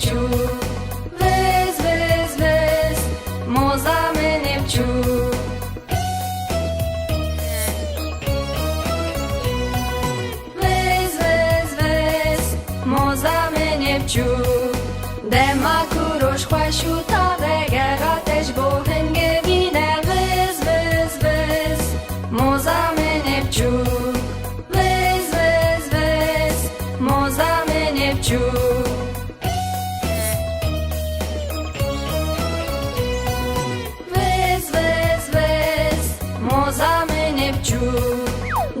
nevçû Vez vez vez moza me nevçû Vez vez vez moza me nevçû Dema kurosh xweşû tave gerateş bo hingevîne Vez vez vez moza me nevçû Vez vez vez moza me nevçû Vez vez vez moza me nevçû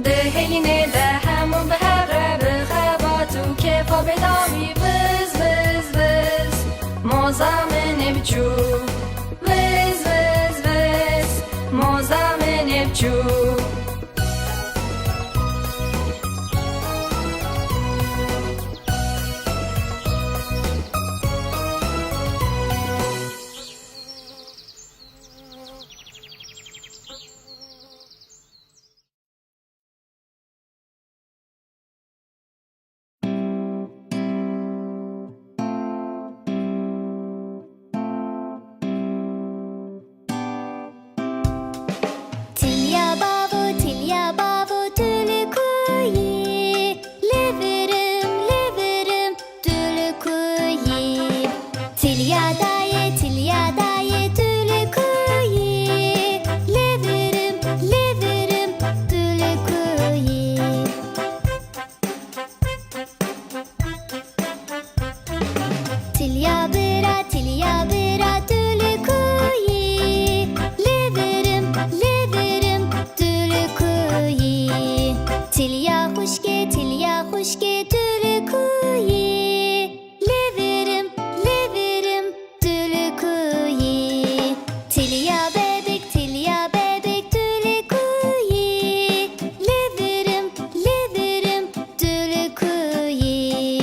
Diheyne de hemû bihevre bixebat û kêfa bedavî Vez vez vez moza me nevçû Vez vez vez moza me nevçû Tilya bavu tülkuyi Liverim tülkuyi Tilya daye tülkuyi Liverim tülkuyi Tilya bira tülkuyi Liverim tülkuyi Tilya huşke tülkuyi Liverim tülkuyi Tilya bebek tülkuyi Liverim tülkuyi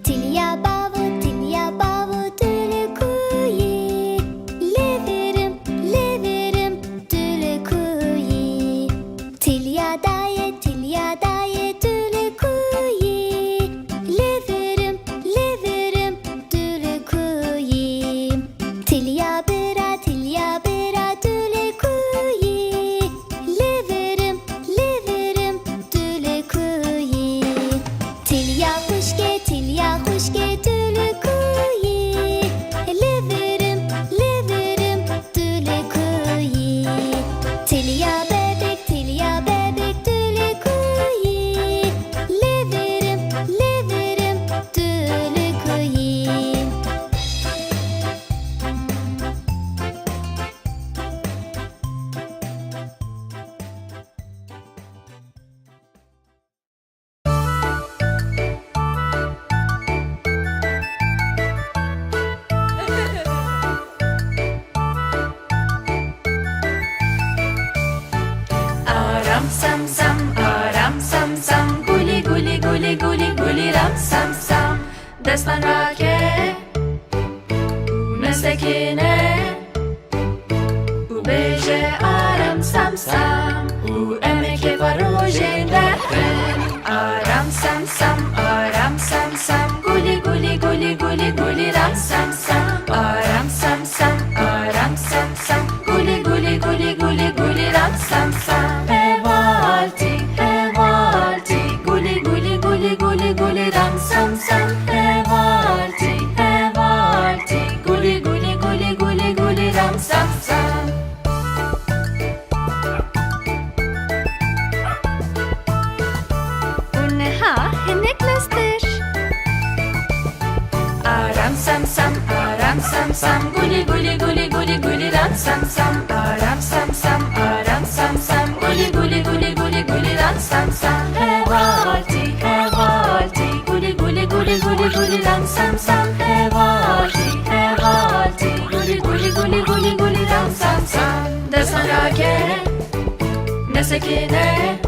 Tilya bavu tülkuyi Liverim tülkuyi Tilya daye tülkuyi Liverim tülkuyi Tilya bira tülkuyi Liverim tülkuyi Tilya huşke tülkuyi Liverim tülkuyi Tilya bebek tülkuyi Liverim tülkuyi Aram sam sam guli ram sam sam Destan rake mestekine U beje aram sam sam U emeke varoje derfen Aram sam sam guli ram sam sam Aram sam sam guli ram sam sam Hevalti guli ram sam sam Hevalti guli ram sam sam Unha necklace Aram sam sam guli ram sam sam Aram sam sam guli ram sam sam Hevalti guli ram sam sam Hevalti guli ram sam sam مسکینه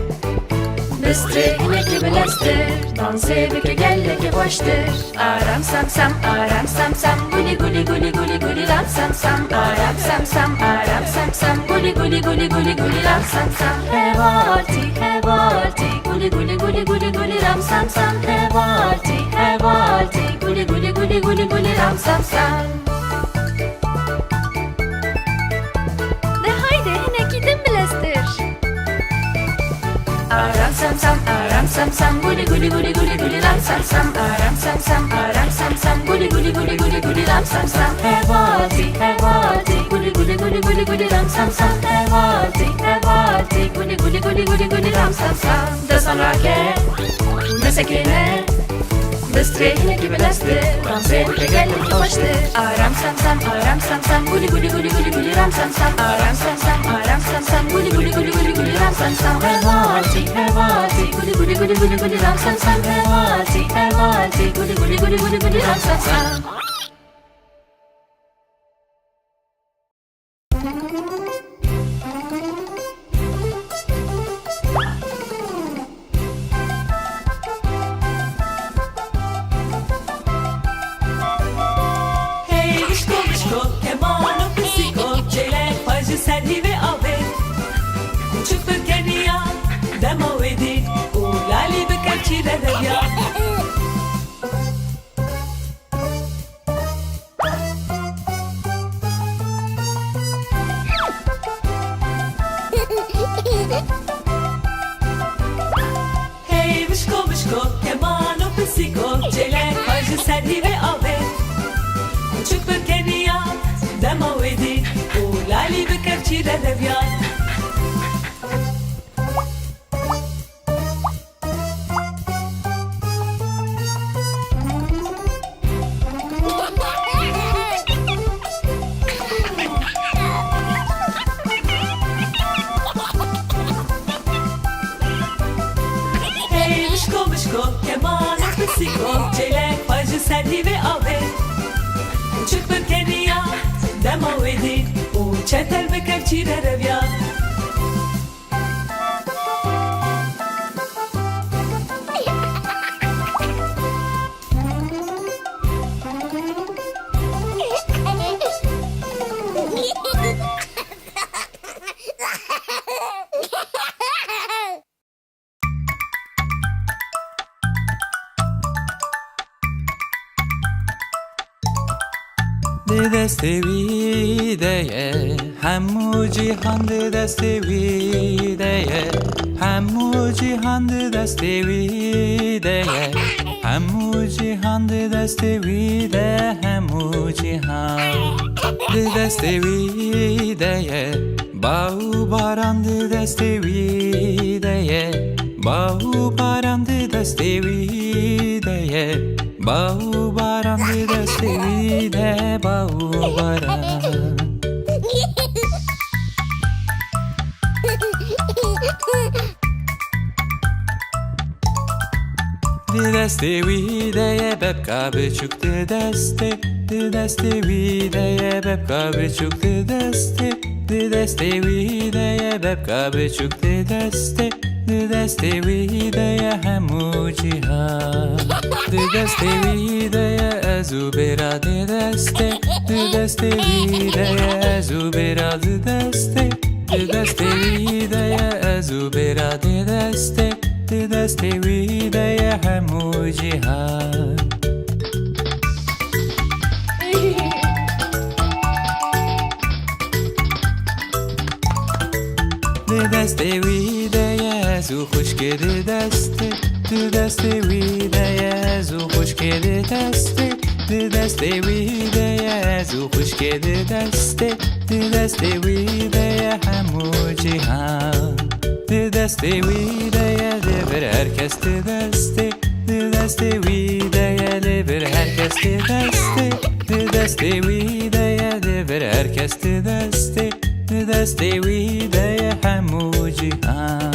بستری هنگی بلستر دانسه بکه گله که باشتر آرام سم سم آرام سم سم گولی گولی گولی گولی گولی رام سم سم آرام سم سم آرام سم سم گولی گولی گولی گولی گولی رام سم سم هوالتی گولی گولی گولی گولی گولی رام سم سم هوالتی گولی گولی گولی گولی گولی رام سم سم De haydi yine gidin Blaster. Aram sam sam, aram sam sam, guli guli guli guli guli ram sam sam, aram sam sam, guli guli guli guli guli ram sam sam, hevati, guli guli guli guli guli ram sam sam, hevati, guli guli guli guli guli ram sam sam. Da sonra ke, mesekine, bestrehine gibi lastir, danse bir gelin ki baştır. Aram sam sam, guli guli guli guli guli ram sam sam, aram sam sam, guli guli guli guli guli ram sam sam, hevati, guli guli guli guli guli ram sam sam, hevati, guli guli guli guli guli ram sam sam. Hey mişko mişko kemano pisiko çelek hacı serhi ve ave Küçük bir keniya demo edi Ulali bir kepçire devyan Hey mişko mişko kemano pisiko çelek hacı serhi ve ave Küçük bir keniya demo edi Çetel bir kepçire devyan دست ویده همو جیهان دست ویده همو جیهان دست ویده همو جیهان دست ویده همو جیهان دست ویده باو باران دست ویده باو باران دست ویده باو باران دست ویده باو باران دسته ویده ببکا بچوک دسته دسته ویده ببکا بچوک دسته دسته ویده ببکا بچوک دسته دسته ویده همو جیهان دسته ویده ازو براد دسته دسته ویده ازو براد دسته دسته ویده ازو براد دسته دسته ویده همو جیهان دسته ویده ازو خوشگل دسته دسته ویده ازو خوشگل دسته دسته ویده ازو خوشگل دسته دسته ویده همو جیهان دسته ویده لبر herkes دسته دسته ویده لبر herkes دسته دسته ویده لبر herkes دسته دسته ویده همو جیهان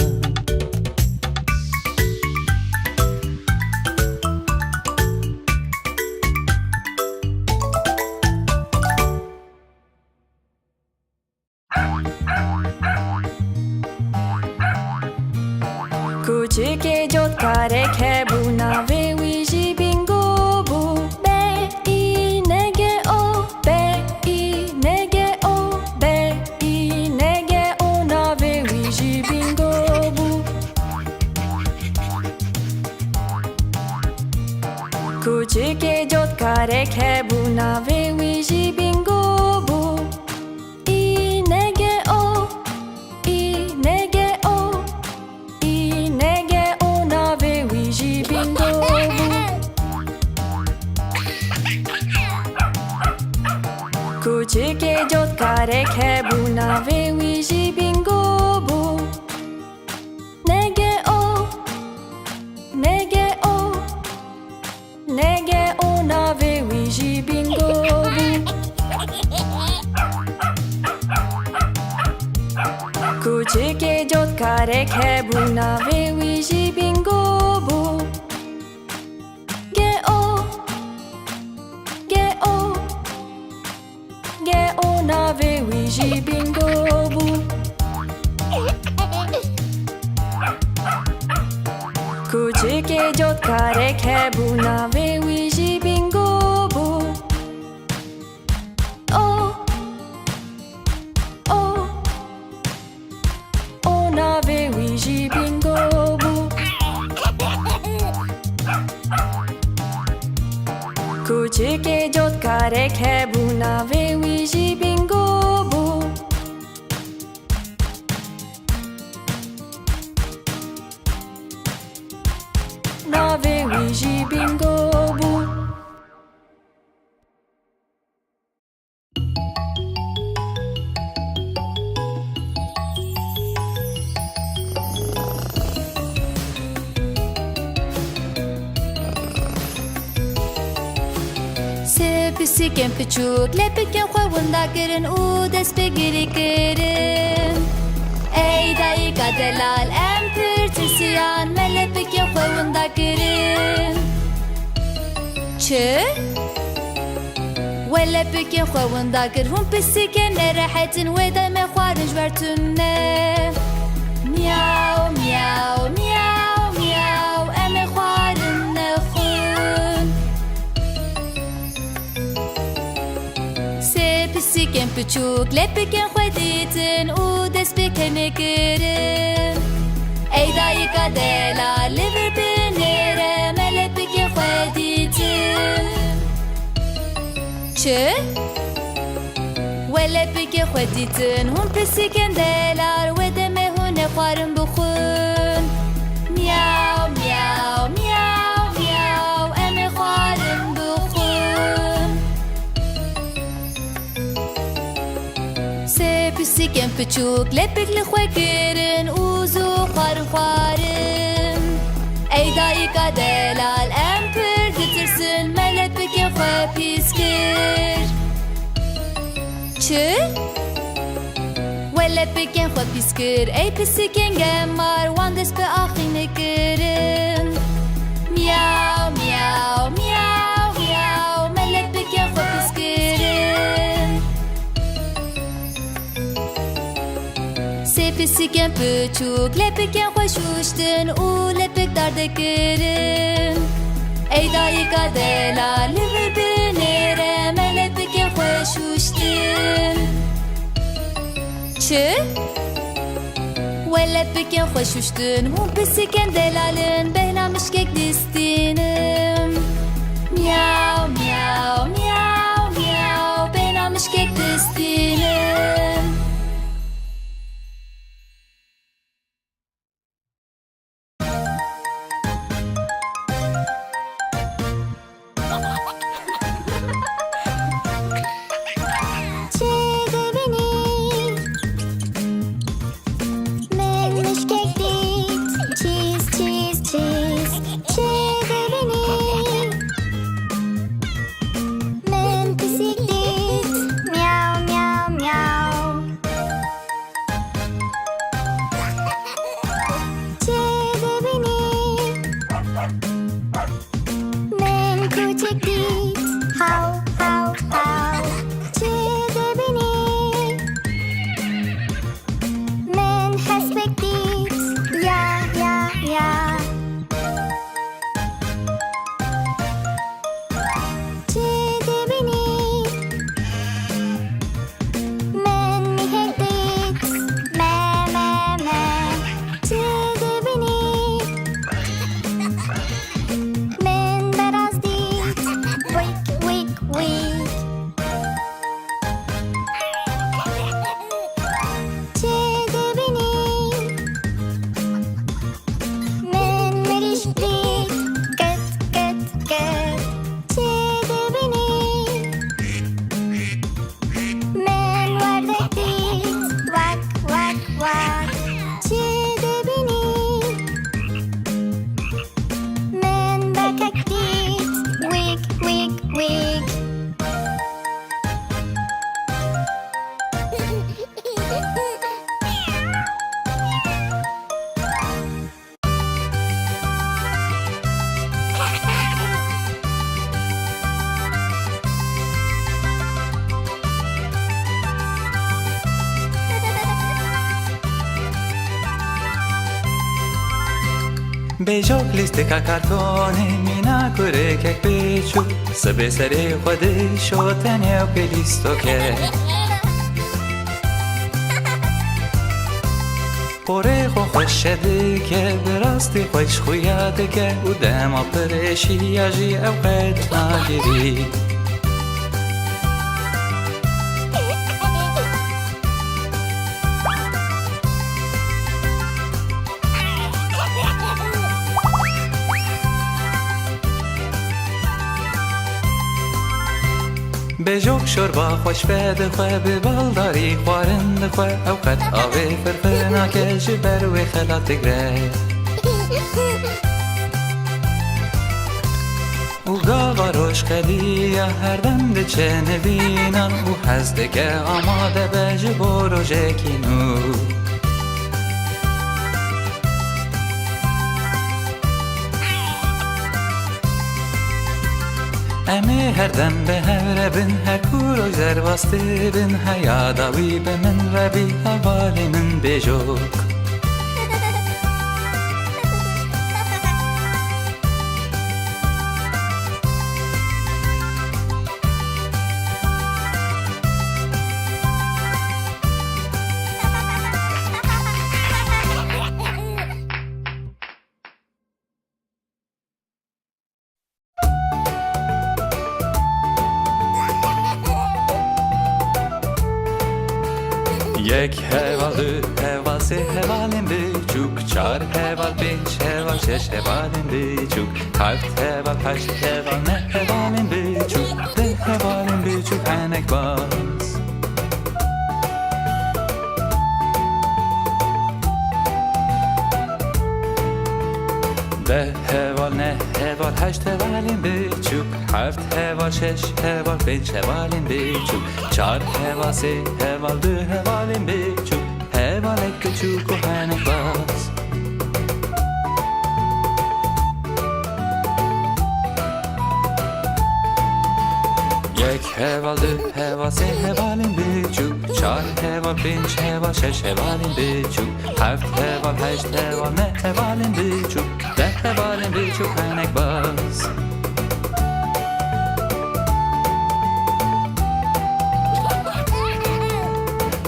کوچیک جد کاره که بو نوه ویجی بینگو بو به ای نگه او به ای نگه او به ای نگه او نوه ویجی بینگو بو کوچیک جد کاره که بو نوه ویجی بینگو بو ای نگه او ای نگه او ای نگه او نوه ویجی بینگو بو کوچیک جد کاره که بو نوه ویجی بینگو بو نگه او نگه او نگه او نوه ویجی بینگو بو کوچیک جد کاره که بو نوه ویجی بینگو بو گه او گه او گه او نوه ویجی بینگو بو کوچیک جد کاره که بو نوه ویجی بینگو بو او او او نوه ویجی بینگو بو کوچیک جد کاره که بو نوه ویجی بینگو بو نوه ویجی بینگو بو Pisike pichuk lepike khwanda kirin u des pegiri kirin Ey dai kadelal empir tisiyan melepike khwanda kirin Che Welepike khwanda kir hum pisike nerahatin weda me khwarij vertunne Miau miau miau miau eme khwarin nekhun Pisike pichuk lepike khweditin u des pekene kirin Ey dai kadela liver binere melepike khweditin Che Welepike khweditin hum pisike delar wedeme hune khwarin bukhun Miau miau miau miau eme khwarin bukhun Pisike pichuk lepik li khwe kirin u zu khwarin khwarin Ey dai kadelal empir titirsin melepike khwe piskir Che Welepike khwe piskir Ey pisiken gemar wandes pe akhine kirin Miau miau miau miau melepike khwe piskirin Pisiken pichuk lepiken khweshustin u lepik darde kirin Ey dai kadela liver binere melepike khweshustin Che Welepike khweshustin hum pisiken delalin behna mishkek distinim Miau miau miau miau behna mishkek distinim Ja. بیجاک لیست که کارتونه مینا کره که پیچو سبه سری خودی شوتنی و کلیستو که پوره خو خوش شده که براستی خوش خویاده که او دما پرشی اجی او قید نگیری بجوک شوربا خوش بده خواه به بالداری خوارند خواه اوقات آوه فرفنا که جبر و خلات گره او گاوا روش خلیه هر دم ده چه نبینم او هزده که آماده به جبور و جکینو امه هر دم به هر بن هر کور و زر واسطه بن هیاداوی به من ربی حوالی من بجوک یک هوال دو هوال سه هوالیم بیچوک چار هوال پنج هوال شش هوالیم بیچوک هفت هوال هشت هوال نه هوالیم بیچوک ده هوالیم بیچوک هنک باز ده هوال نه هوال هشت هوالیم بیچوک هفت هوال شش هوال پنج هوالیم بیچوک چار هوال سه هوال دو هوالیم بیچوک هوال کچوک و هنک باز یک هوال دو هوال سه هوالیم بیچوک چار هوال پنج هوال شش هوالیم بیچوک هفت هوال هشت هوال نه هوالیم بیچوک ده هوالیم بیچوک هنک باز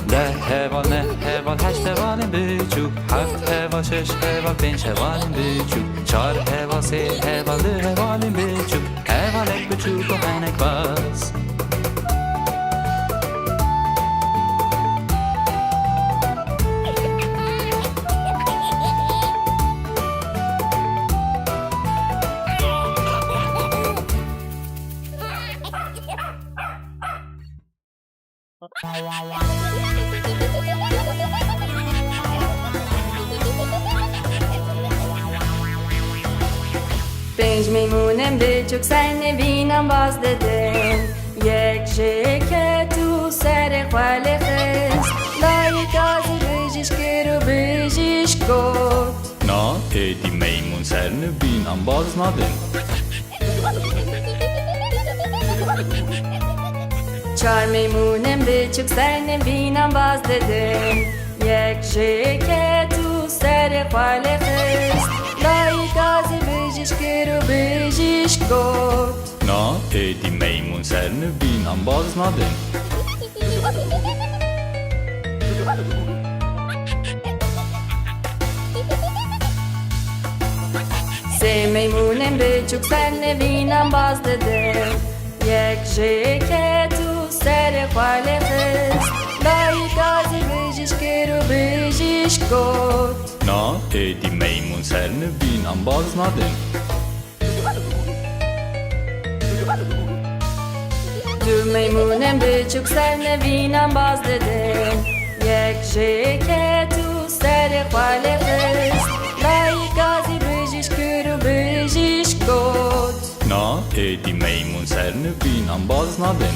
ده هوال نه هوال هشت هوالیم بیچوک هفت هوال شش هوال پنج هوالیم بیچوک چار هوال سه هوال دو هوالیم بیچوک هوال کچوک و هنک باز پنج میمونم بیچوک سر نبینم باز دادم یک جکت تو سر خاله خست لای تازی بجیش کرو بجیش گفت نا ایدی میمون سر نبینم باز ندن چار میمونم بیچوک سر نبینم باز دادم یک جکت تو سر خاله خست لای تازی بجیش کرو بجیش گفت نا ایدی میمون سر نبینم باز ندن سه میمونم بیچوک سر نبینم باز دادم یک جکت تو سر خاله خست لای تازی بجیش کرو بجیش گفت نا ایدی میمون سر نبینم باز ندن دو میمونم بیچوک سر نبینم باز دادم یک جکت تو سر خاله خست لای تازی بجیش کرو بجیش گفت نا ایدی میمون سر نبینم باز ندن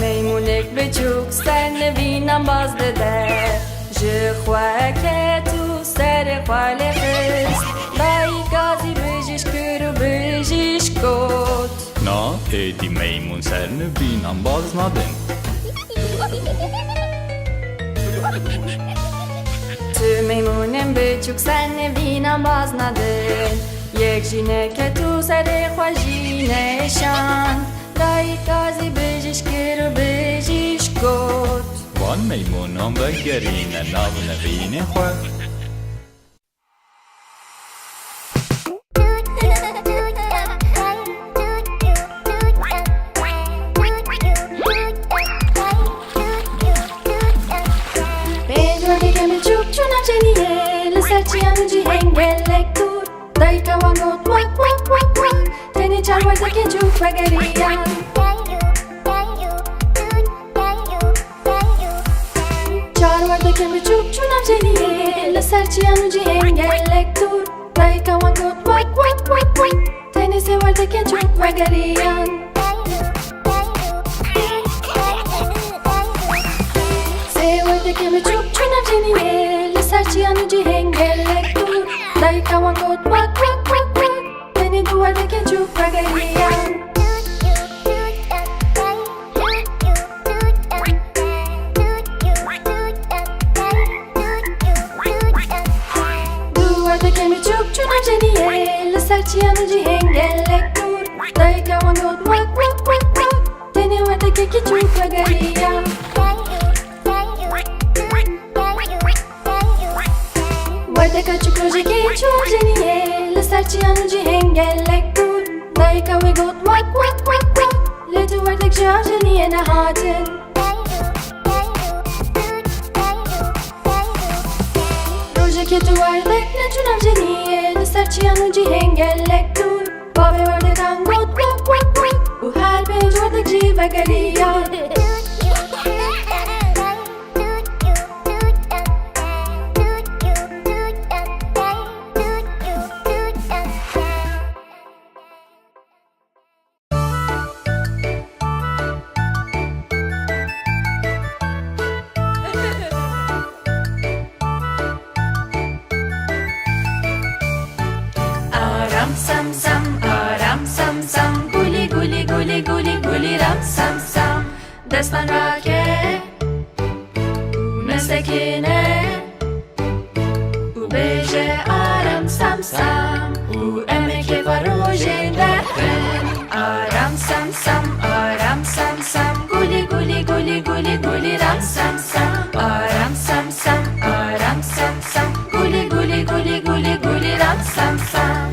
میمونک بیچوک سر نبینم باز داده جخوا که تو سر خاله خست لای گازی بجیش کرو بجیش گفت نا ایدی میمون سر نبینم باز ندن Tu میمونم بچوک سن وینا باز ندن یک جینه که تو سر خوشینه شان دایی تازی بجیش کرو بجیش گود وان میمونم بگرینه ناو نبینه خود Bejordi که میچوک چونم جنیه لسر چیانو جی هنگلک دور دایی توان گود وک وک وک وک تنی چار ورده که چوک بگریان چار ورده که میچوک چونم جنیه لسر چیانو جی هنگلک دور دایی توان گود وک وک وک وک تنی سه ورده که چوک بگریان که به چوب چونم جنیه لسر چیانو جی هنگلک دور دایی کوان گود وک وک وک وک تنی دوارده که چوب بگریان دوارده که به چوب چونم جنیه لسر چیانو جی هنگلک دور دایی کوان گود وک وک وک وک تنی وارده که چوب بگریان Guarda che ci croce che ci genie le starci hanno gi hengellek dur dai ka we got wak wak wak wak le tu guarda che genie na hatin Roje che tu guarda ne chunam genie le starci hanno gi hengellek dur Bave guarda kan got wak wak wak u hal be guarda gi vagaliya Sam sam aram sam sam guli guli guli guli guli ram sam sam Destan rake mesekine U beje aram sam sam U emeke varoje derfen Aram sam sam guli guli guli guli guli ram sam sam Aram sam sam guli guli guli guli guli ram sam sam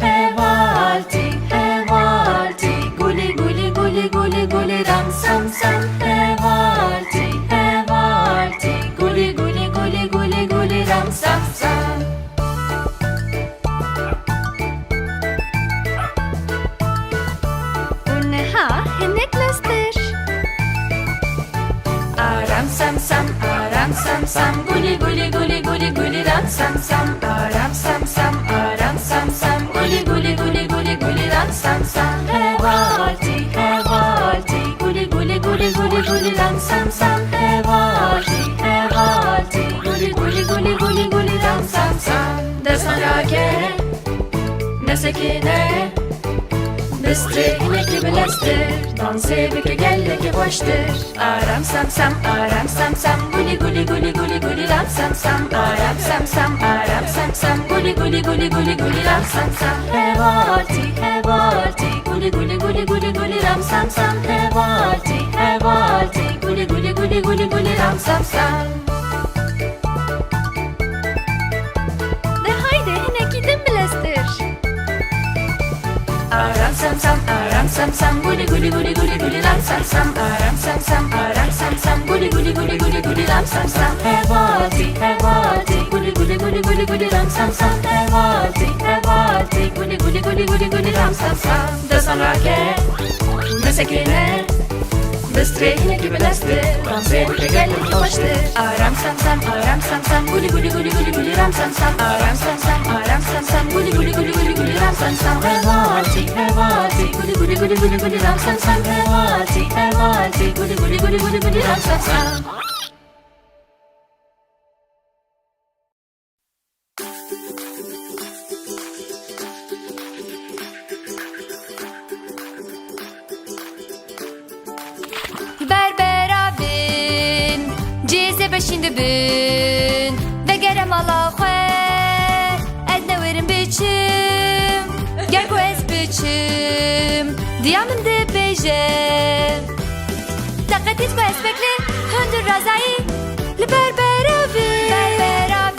Guli ram sam sam hevalti hevalti guli guli guli guli guli ram sam sam Unha hinek lastir Aram sam sam guli guli guli guli guli ram sam sam Aram sam sam guli guli guli guli guli ram sam sam hevalti hevalti guli guli guli guli guli ram sam sam hevalti hevalti guli guli guli guli guli ram sam sam Destan rake mesekine Bistri inekli bilestir Dansı bike gelle ki boştur Aram sam sam guli guli guli guli guli ram sam sam Aram sam sam guli guli guli guli guli ram sam sam Hevalti hevalti guli guli guli guli guli ram sam sam Hevalti hevalti guli guli guli guli guli ram sam sam De haydi hinek gidin bilastir Aram sam sam guli guli guli guli guli ram sam sam Aram sam sam guli guli guli guli guli ram sam sam Hevalti hevalti guli guli guli guli guli ram sam sam Hevalti hevalti guli guli guli guli guli ram sam sam Destan rake mesekine Bistri inekli bilestir Dansı bike gelle ki boştur Aram sam sam guli guli guli guli guli ram sam sam Aram sam sam guli guli guli guli guli ram sam sam Hevalti hevalti guli guli guli guli guli ram sam sam Hevalti hevalti guli guli guli guli guli ram sam sam Berbera bin Cize beşinde bin بچم دیامن ده بیجه دقتیت با اسپکلی هندر رازایی لبر براوین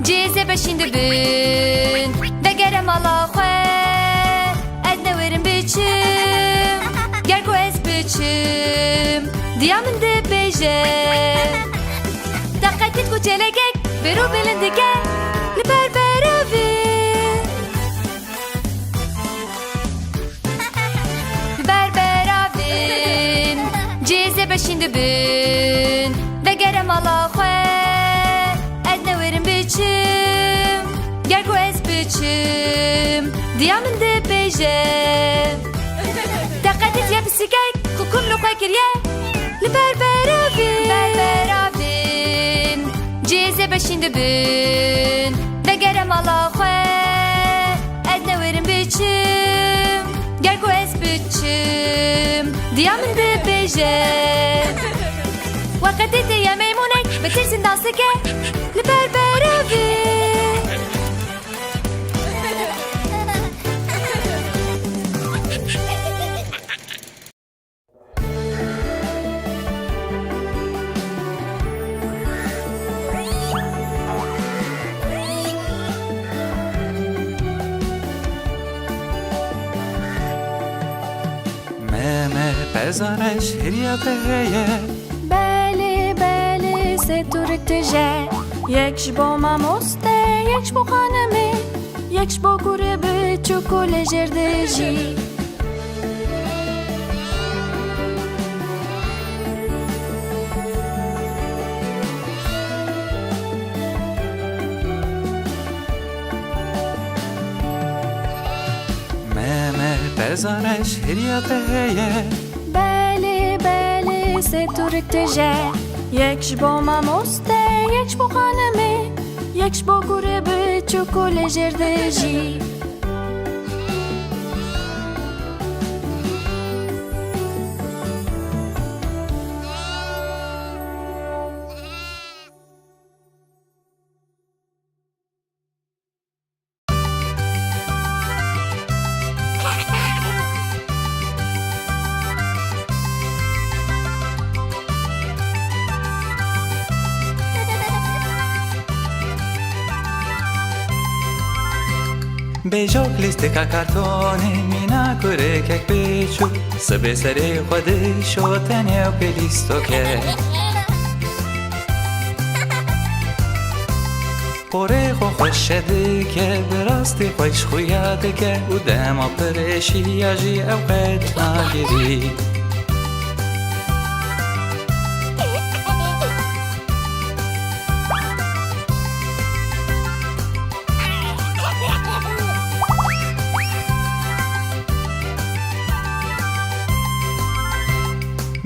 جیزه بشین دبین دگرم الله خواه ادنه ورم بچم گرگو اس بچم دیامن ده بیجه دقتیت کو چلگک برو بلندگه لبر براوین براوین جیزه بشین دبین دگرم الله خواه ادنه ورم بچم گرگو اس بچم دیامن ده بیجه دقتیت یا بسیگک کوکم لقای کریه لبر براوین جیزه بشین دبین دگرم الله خواه ادنه ورم بچم گرگو اس بچم دیامن ده بیجه وقتی یا میمونک بترسین داسته که لبر براوین مه پزارش هریاته بله بله ستورک تجه یکش با ماموسته یکش با خانمه یکش با گوره به چوکول جردجی مه پزارش هریاته بله بله ستورک تجه یکش با ماموسته یکش با خانمه یکش با گوره به چوکول جردجی بیجاک لیست که کارتونی مینا کره که بیچو سبه سری خود شوتنی و پلیستو که پره خو خوش شده که براستی خوش خویاده که او دما پرشی اجی او قد نگیری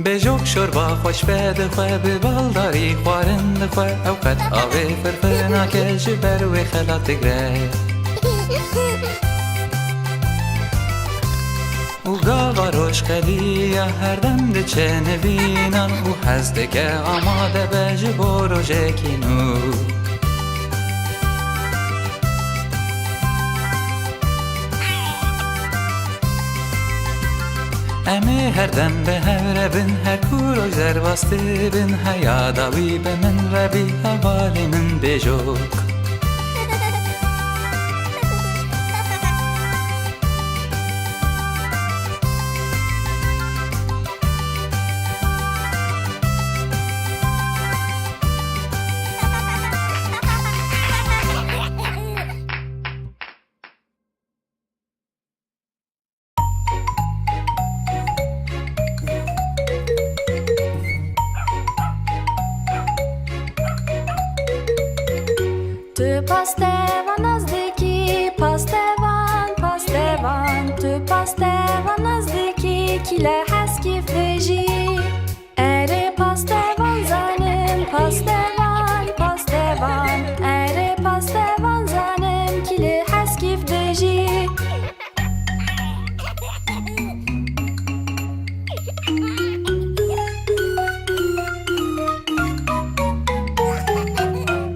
بجوک شوربا خوش بده خواه به بالداری خوارند خواه اوقات آوه فرفرنا که جبر و خلات گره او گاوا روش خلی هر دم ده چه نبینن او هزده که آماده به جبور و جکینو امی هر دم به هر بن هر کور و زر واسطه بن هیاداوی به من ربی حوالی من بجوک Tu pastevan nazdeki pastevan pastevan Tu pastevan nazdeki kile heskif veji Ere pastevan zanim pastevan pastevan Ere pastevan zanim kile heskif veji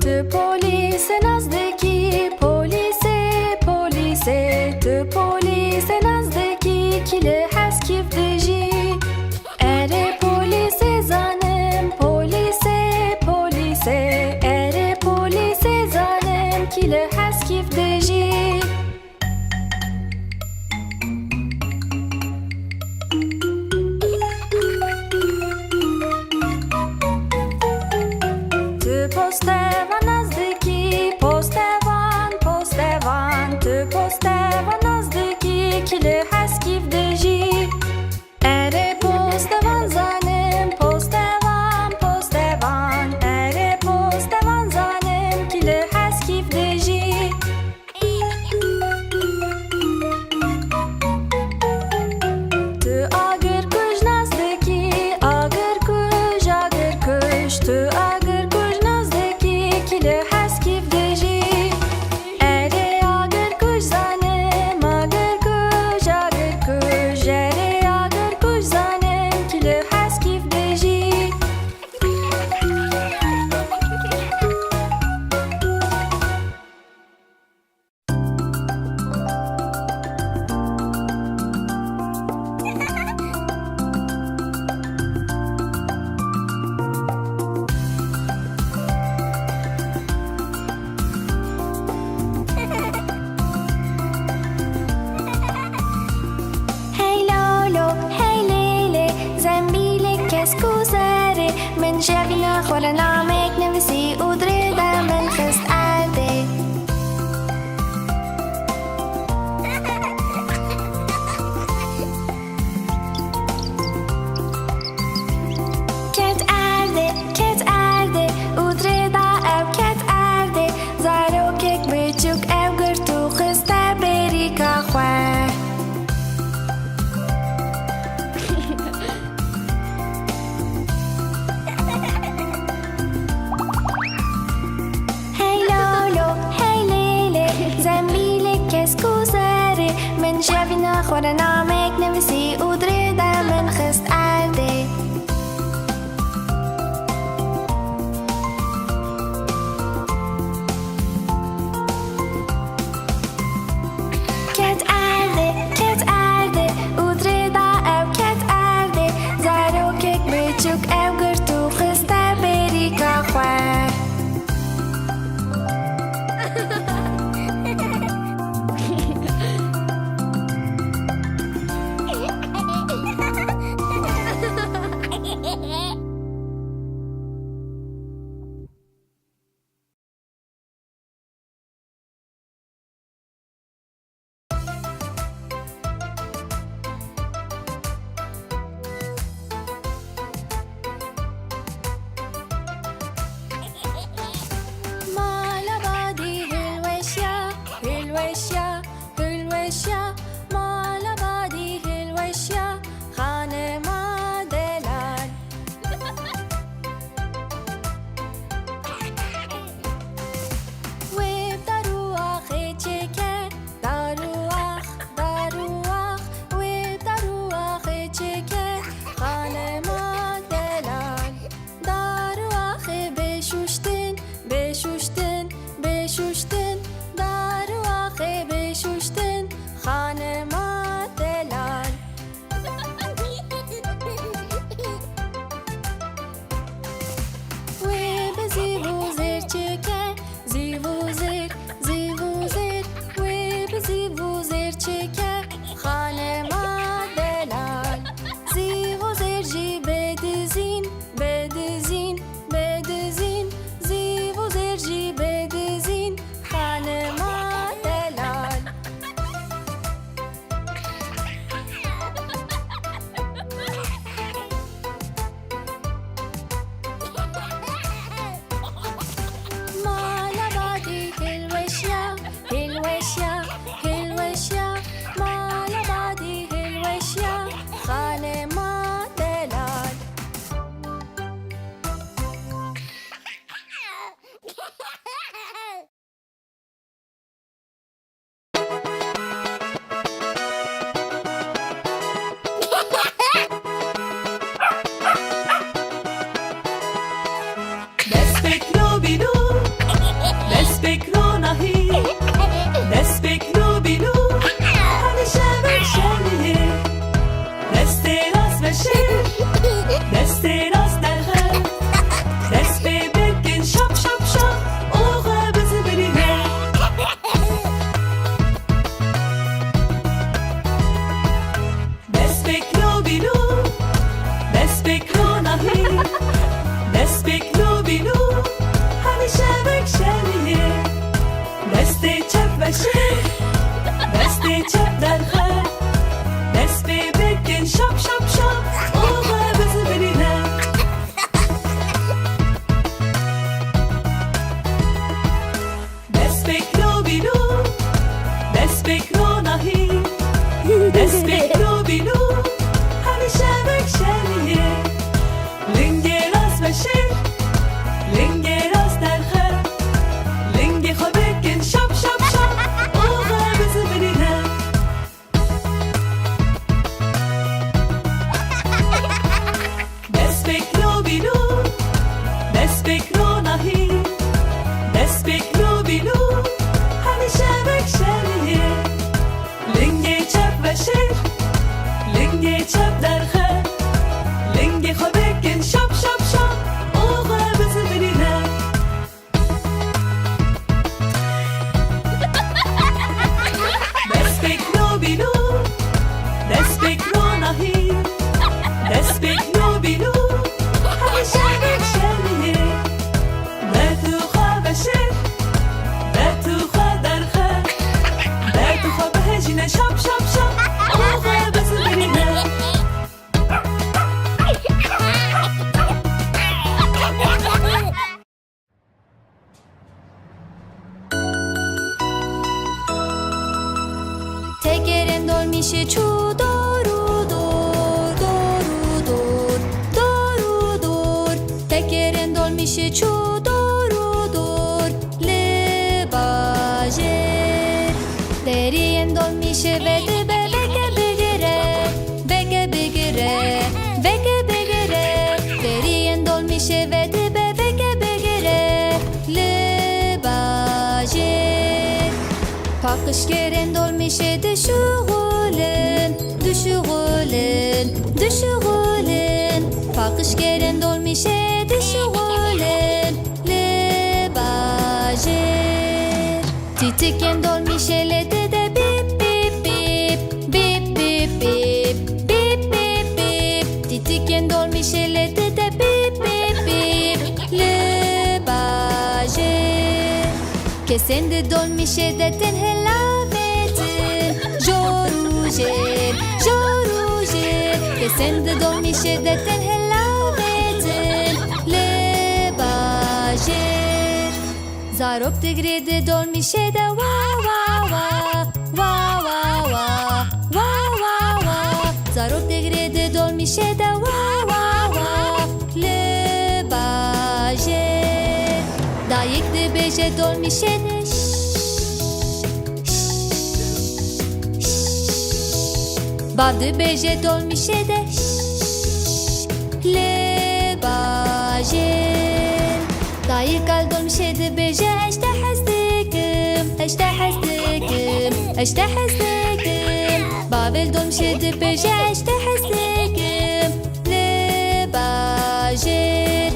Tu polise nazdeki polise polise Tu polise کله هست کیف دژی اره پلیس زنم پلیسه پلیسه اره پلیس زنم کله هست کیف دژی تو پستوان نزدیکی پستوان پستوان تو پستوان نزدیکی کله هست کیف دژی اره پستوان زنم پستوان پستوان اره پستوان زنم کله هست کیف دژی تو آگر کش نزدیکی آگر کش تو آگر کش نزدیکی کله هست کیف دژی اره آگر کش زنم آگر کش اره آگر کش زنم کله هست کیف دژی هی لالو هی لیلی زنبیل کس کوزره من شبی نخور نامک نویسی ادره من خست ارده کت ارده ادره دا او کت ارده زارو کک بچوک او گرتو خسته بری که خواه هی لالو هی لیلی زنبیل کس کوزره من شبی نخور نامک نویسی ادره دا من خست ارده کت ارده ادره دا او کت ارده زارو کک بچوک او گرتو خسته بری که خواه بکلو بیلو همیشه بکشلیه لنگ راست بشه لنگ راست در خر لنگ خو بکن شاب شاب شاب اوغا بزو برینه دست بکلو بیلو دست بکلو نهی دست بکلو بیلو همیشه بکشلیه لنگ چپ بشه لنگ چپ در خر لنگ خو بکن شاب شاب شاب اوغا بزو برینه دست بکلو بیلو دست بکلو نهی دست بکلو بیلو همیشه بکشلیه در تو خواه بشه در تو خواه در خر در تو خواه بهجینه شاب شاب شاب اوغا بزو برینه tekerin dolmişi çu doğru dur doğru dur doğru dur tekerin dolmişi çu doğru dur le baje derinin dolmişi ve de beke bigire beke bigire beke bigire derinin dolmişi ve de beke bigire le baje Pakış geren dolmişe düşüğülün, düşüğülün, düşüğülün Pakış geren dolmişe düşüğülün, le bajer Titiken dolmişe le de bip bip bip, bip bip bip, bip bip bip Titiken dolmişe le de bip bip bip, le bajer Kesen de dolmişe de tenhelavetin Jorujer, jorujer Kesen de dolmişe de tenhelavetin Le bajer Zarok tigre de dolmişe de wa wa wa Wa wa wa, wa wa wa Zarok tigre de dolmişe de wa wa wa Le bajer Dayık de beje dolmişe de Badı beje dolmişe de Le bajer Dayık al dolmişe de beje Eşte hazdikim Eşte hazdikim Eşte hazdikim Bavel dolmişe de beje Eşte hazdikim Le bajer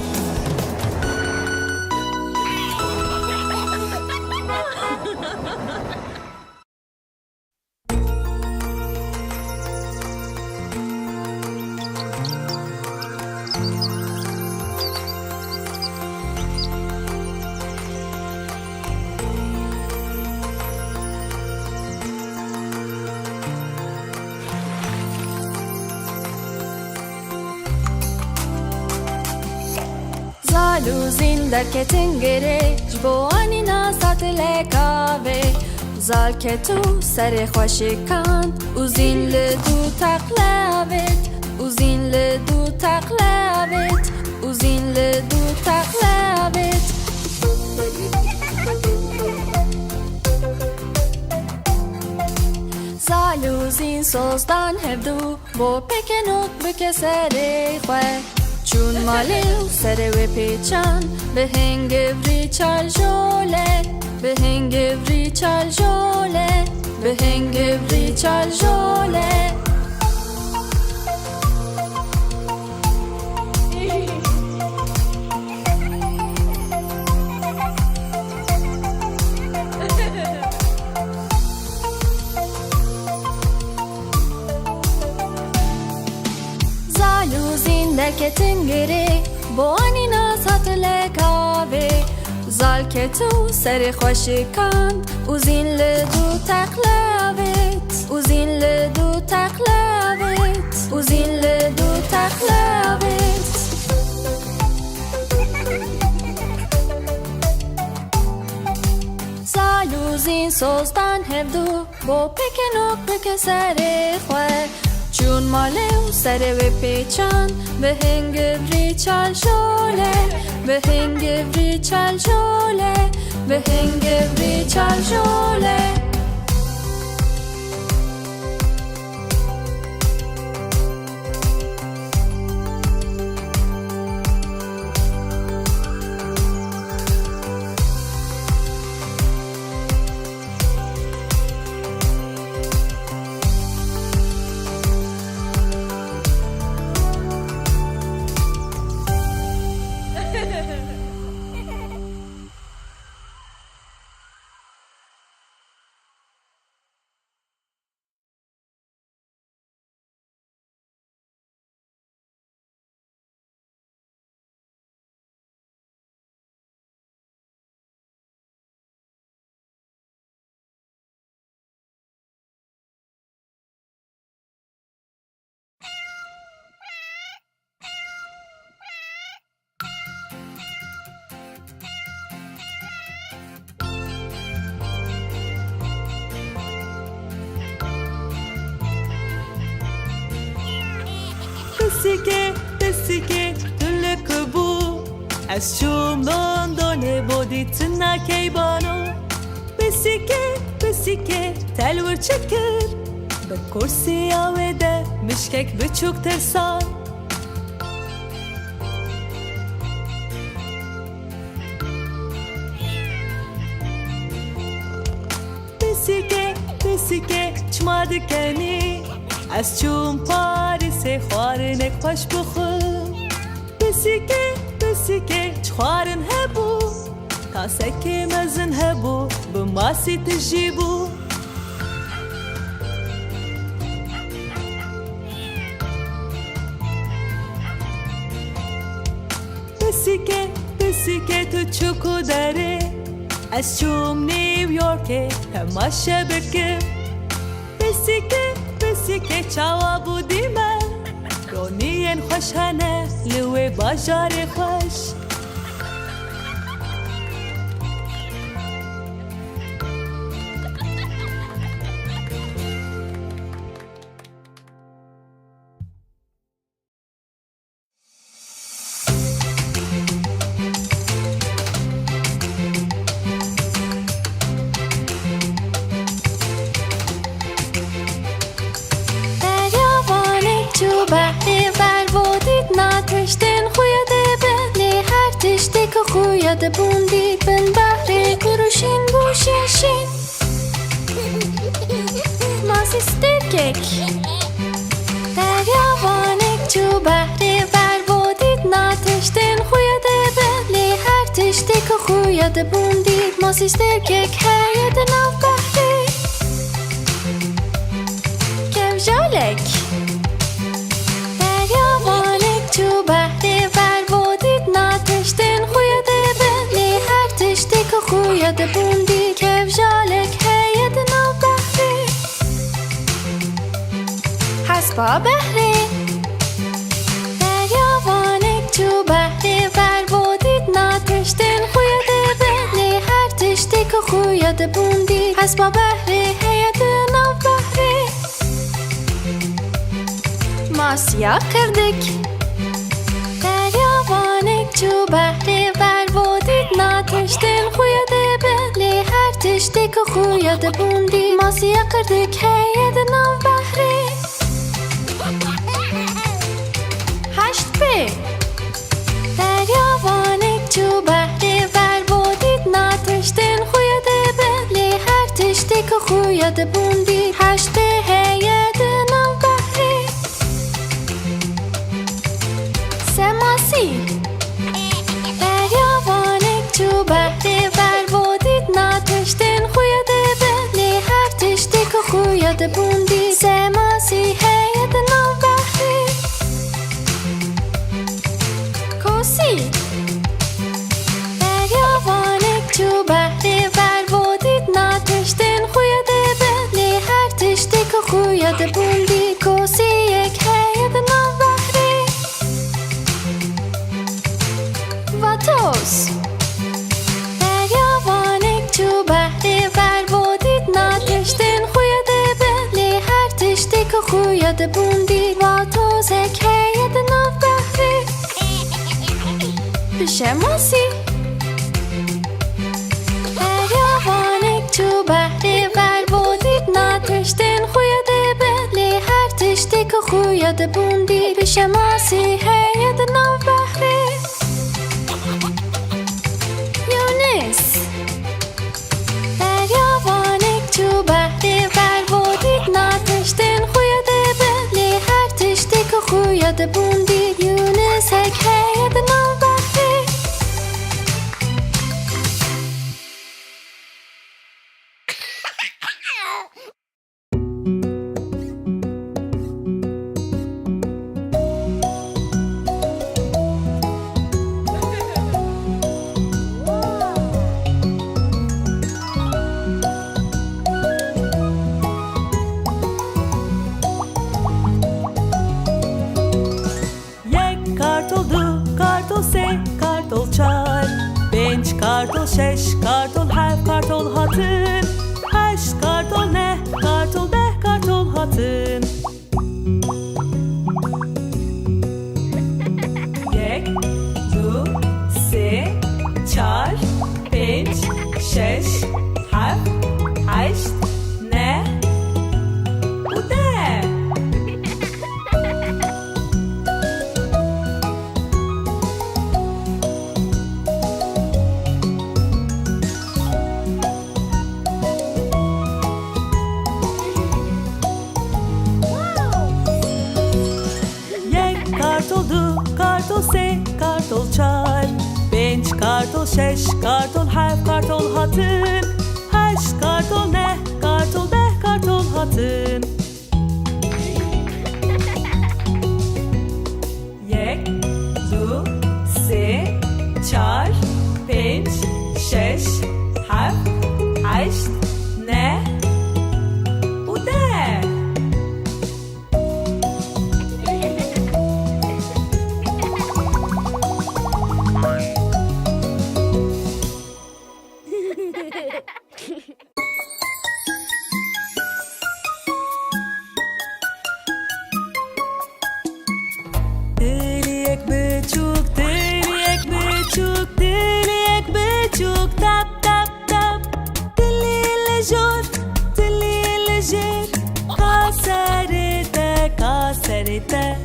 Zaluzin derketin gere Jbo anina satle kave Zalketu sere khoşikan Uzin le du taklavet Uzin le du taklavet Uzin le du taklavet Zaluzin sozdan hevdu Bo pekenok bike sere khwe چون ماله سر و پیچان به هنگ وری چال جوله به هنگ وری چال جوله به هنگ وری چال جوله Zaluzin derketin geri Bo anina satle kave Zalketu seri khoşikan Uzin le du taklavet Uzin le du taklavet Uzin le du taklavet Zaluzin sozdan hevdu Bo pekenok bike seri khwe سر و پیچان به هنگوری چال شوله به هنگوری چال شوله به هنگوری چال شوله بسیگه دلک بو از شوم دونه بودی تنا کیبانو بسیگه تلور چکر به کرسی آوده مشکک بچوک ترسان بسیگه چما دکنی از چون پاریس خوارنک پاش بخور بسیگه چخوارن هبو تاسکی مزن هبو بماسی تجیبو بسیگه تو چوکو داره از چوم نیویورکه تماشا بکر بسیگه چاوا بودی من رونین خوشانه لوی باجار خوش خویاد بوندی بن بحر گروشین بوششین ماسی سترکک دریاوانک تو بحر بر بودید ناتشتین خویاد بلی هر تشتی که خویاد بوندید ماسی سترکک هرید ناو بحری کمجالک دریاوانک تو بحر بر بودید ناتشتین خویاد بوندی کفجالک هید نو بحری حسبا بحری دریاوانک تو بحری بر بودید ناتشتین خویاد بلی هر تشتی که خویاد بوندی حسبا بحری هید نو بحری ماسیا کردک دریاوانک تو بحری بر بودید ناتشتین تشتی که خویاد بوندی ماسیا کردک هید نو بحری هشت بی دریاوانک تو بحری بر بودید ناتشتین خویاد بلی هر تشتی که خویاد بوندی هشت بی هید نو بحری سه ماسی دریاوانک تو بحری بر بودید ناتشتین خویاد بلی هر تشتی که خویاد بوندی سه ماسی هید نو بحری کوسی دریاوانک تو بحری بر بودید ناتشتین خویاد بلی خویاد بوندی و توزک هید ناف بحری بشماسی هریوانک تو بحری ور بودید نتشتین خویاد بلی هر تشتی که خویاد بوندی بشماسی هید ناف بحری یونس هریوانک تو بحری ور بودید نتشتین خویاد بلی هر تشتی که خویاد بوندی یونس هک هید ناف بحری Yek kartoldu, kartol se, kartol çar. Beş kartol şeş, kartol hef, kartol hatın. Heş kartol ne, kartol de, kartol hatın. Yek, du, se, çar. Beş, şeş, hef, heş, ne, u de. Yek kartoldu, kartol se, kartol çar. Beş kartol şeş, kartol hef, kartol hatın. Heş kartol ne, kartol de, kartol hatın. Yek, du, se, çar. Beş, şeş, hef, heş, ne, u de. Diliyek büçük, diliyek büçük, diliyek büçük, tap tap tap. Diliyle jor, diliyle jir, kaserite, kaserite.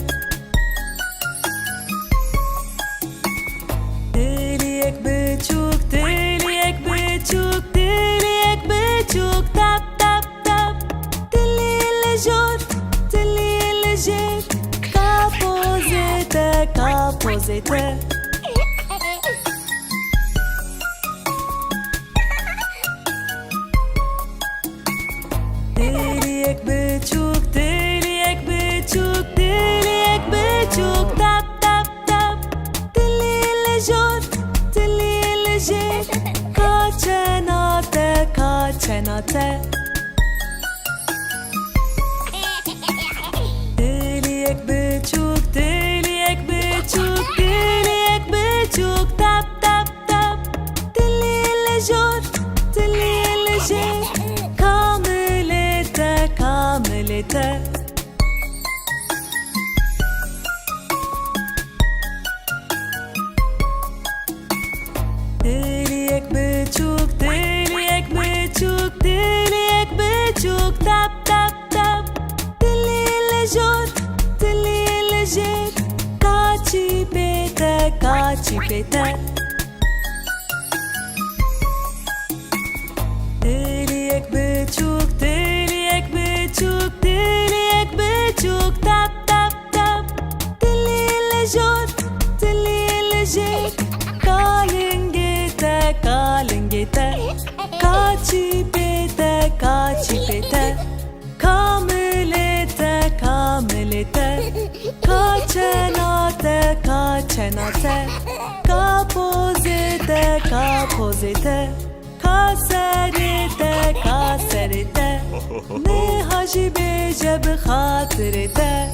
Diliyek büçük, diliyek büçük, diliyek büçük, tap tap tap. Diliyle jor, diliyle jir, kapozite, kapozite. Diliyek büçük, diliyek büçük, diliyek büçük, tap tap tap. Diliyle jor, diliyle jir, kaçenate, kaçenate. Diliyek büçük, diliyek büçük, diliyek büçük, tap tap tap. Diliyle jor, diliyle jir, kamilete, kamilete. Diliyek büçük, diliyek büçük, diliyek büçük, tap tap tap. Diliyle jor, diliyle jir, kaçipete, kaçipete. Diliyek büçük, diliyek büçük, diliyek büçük, tap tap tap. Diliyle jor, diliyle jir, kalingite, kalingite. Kaçipete, kaçipete. Kamilete, kamilete. Kaçenate, kaçenate. Kapozite, kapozite. Kaserite, kaserite. Ne hacı bece bi hatırite.